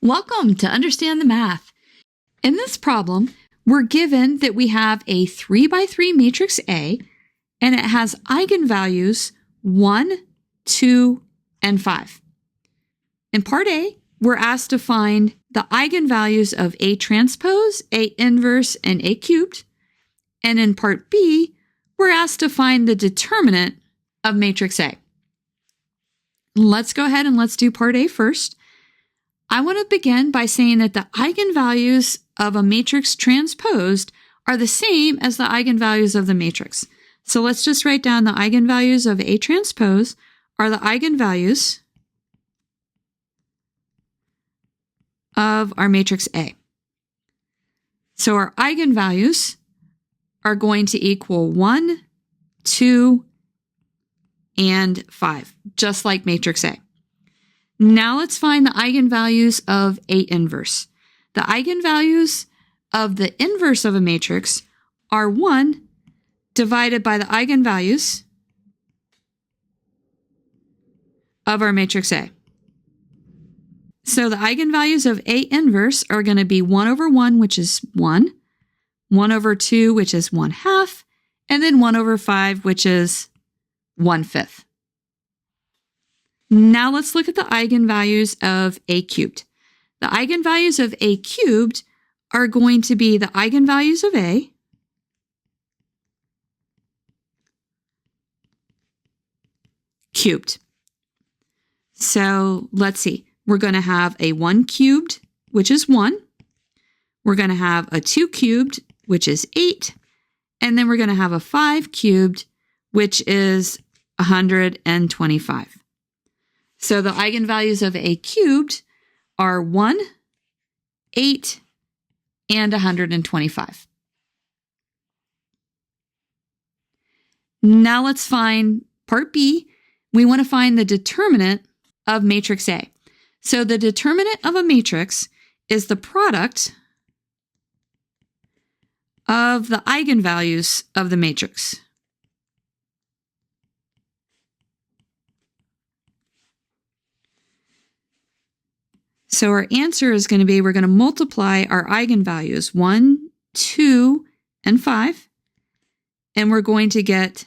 Welcome to Understand the Math. In this problem, we're given that we have a 3x3 matrix A, and it has eigenvalues 1, 2, and 5. In part A, we're asked to find the eigenvalues of A transpose, A inverse, and A cubed. And in part B, we're asked to find the determinant of matrix A. Let's go ahead and let's do part A first. I want to begin by saying that the eigenvalues of a matrix transposed are the same as the eigenvalues of the matrix. So let's just write down the eigenvalues of A transpose are the eigenvalues of our matrix A. So our eigenvalues are going to equal 1, 2, and 5, just like matrix A. Now let's find the eigenvalues of A inverse. The eigenvalues of the inverse of a matrix are 1 divided by the eigenvalues of our matrix A. So the eigenvalues of A inverse are going to be 1 over 1, which is 1, 1 over 2, which is 1/2, and then 1 over 5, which is 1/5. Now let's look at the eigenvalues of A cubed. The eigenvalues of A cubed are going to be the eigenvalues of A cubed. So let's see. We're going to have a 1 cubed, which is 1. We're going to have a 2 cubed, which is 8. And then we're going to have a 5 cubed, which is 125. So the eigenvalues of A cubed are 1, 8, and 125. Now let's find part B. We want to find the determinant of matrix A. So the determinant of a matrix is the product of the eigenvalues of the matrix. So our answer is going to be, we're going to multiply our eigenvalues 1, 2, and 5, and we're going to get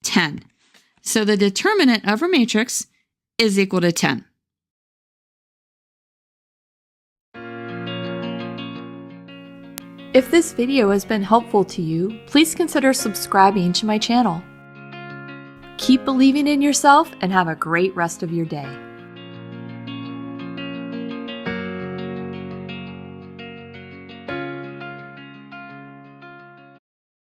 10. So the determinant of our matrix is equal to 10. If this video has been helpful to you, please consider subscribing to my channel. Keep believing in yourself and have a great rest of your day.